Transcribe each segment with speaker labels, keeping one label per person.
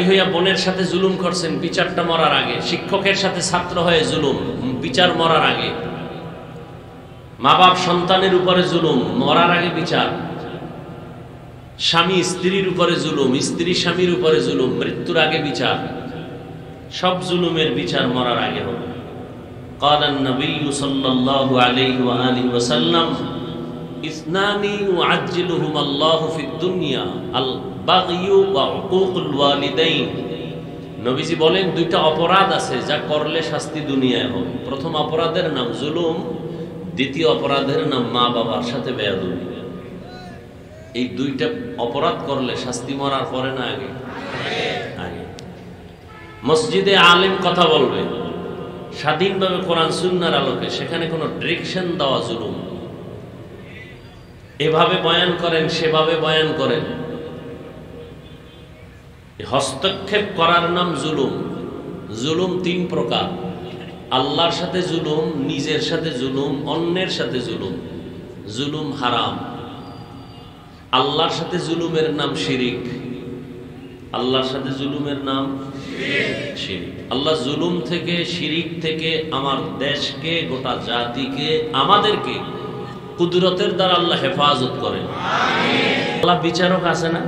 Speaker 1: হইয়া বোনের সাথে জুলুম করছেন, বিচারটা মরার আগে। শিক্ষকের সাথে ছাত্র হয়ে জুলুম, বিচার মরার আগে। মা বাপ সন্তানের উপরে জুলুম, মরার আগে বিচার। স্বামী স্ত্রীর উপরে জুলুম, স্ত্রী স্বামীর উপরে জুলুম, মৃত্যুর আগে বিচার। সব জুলুমের বিচার মরার আগে হবে। قال النبي صلى الله عليه وآله وسلم اثنان يعجلهما الله في الدنيا البغي وعقوق الوالدين। নবীজি বলেন দুইটা অপরাধ আছে যা করলে শাস্তি দুনিয়ায় হবে। প্রথম অপরাধের নাম জুলুম, দ্বিতীয় অপরাধের নাম মা বাবার সাথে বেয়াদবি। এই দুইটা অপরাধ করলে শাস্তি মরার পরে না আগে? আগে। মসজিদে আলেম কথা বলবে স্বাধীনভাবে কোরআন সুন্নাহর আলোকে, সেখানে কোনো ডিরেকশন দেওয়া জুলুম। এভাবে বয়ান করেন, সেভাবে বয়ান করেন, হস্তক্ষেপ করার নাম জুলুম। জুলুম তিন প্রকার: আল্লাহর সাথে জুলুম, নিজের সাথে জুলুম, অন্যের সাথে জুলুম। জুলুম হারাম। আল্লাহর সাথে জুলুমের নাম শিরিক। আল্লাহর সাথে জুলুমের নাম শিরিক। আল্লাহ জুলুম থেকে, শিরিক থেকে আমার দেশকে, গোটা জাতিকে, আমাদেরকে কুদরতের দ্বারা আল্লাহ হেফাজত করেন। আল্লাহ বিচারক আছে না?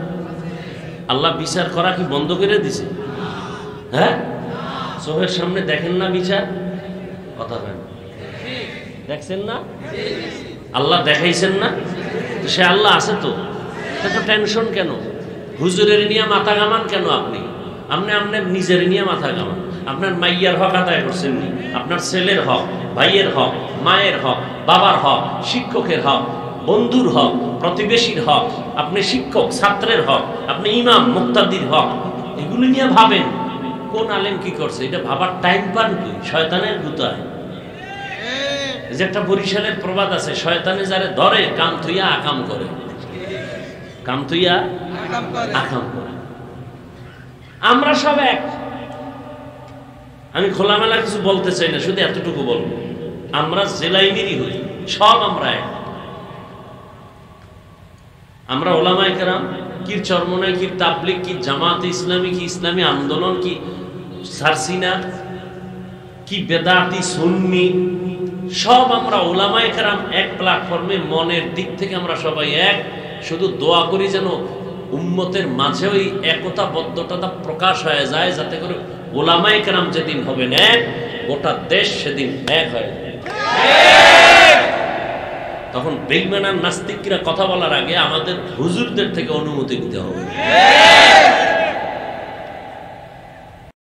Speaker 1: আল্লাহ বিচার করা কি বন্ধ করে দিছে? হ্যাঁ, চোখের সামনে দেখেন না বিচার? কথা বলেন, দেখছেন না? আল্লাহ দেখাইছেন না? সে আল্লাহ আছে তো, এত টেনশন কেন? হুজুরের নিয়ে মাথা ঘামান কেন? আপনি আপনার নিজের নিয়ে মাথা ঘামান। আপনার মাইয়ার হক আদায় করছেন নি? আপনার ছেলের হক, ভাইয়ের হক, মায়ের হক, বাবার হক, শিক্ষকের হক, বন্ধুর হক, প্রতিবেশীর হক, আপনি শিক্ষক ছাত্রের হক, আপনি ইমাম মুক্তাদির হক, এগুলো নিয়ে ভাবেন। কোন আলেম কি করছে এটা ভাবার টাইম পান কি? শয়তানের গুতায়। যে একটা বরিশালের প্রবাদ আছে, শয়তানে যারে ধরে কাম থুইয়া আকাম করে। কাম থুইয়া আকাম করে। আমরা সব এক। আমি খোলামেলা কিছু বলতে চাই না, শুধু এতটুকু বলবো, আমরা জেলাইনেরই হই, সব আমরা এক। আমরা ওলামায়ে কেরাম, কি চরমনাই, কি তাবলিগ, কি জামাত ইসলামী, কি ইসলামী আন্দোলন, কি সারসিনা, কি বেদাতি সুন্নি, সব আমরা ওলামায়ে কেরাম এক প্ল্যাটফর্মে। মনের দিক থেকে আমরা সবাই এক। শুধু দোয়া করি যেন উম্মতের মাঝে ওই একতাবদ্ধতা প্রকাশ হয়ে যায়, যাতে করে ওলামায়ে কেরাম যেদিন হবেন এক, গোটা দেশ সেদিন এক হয়ে যায়। তখন বেঈমান আর নাস্তিকরা কথা বলার আগে আমাদের হুজুরদের থেকে অনুমতি নিতে হবে।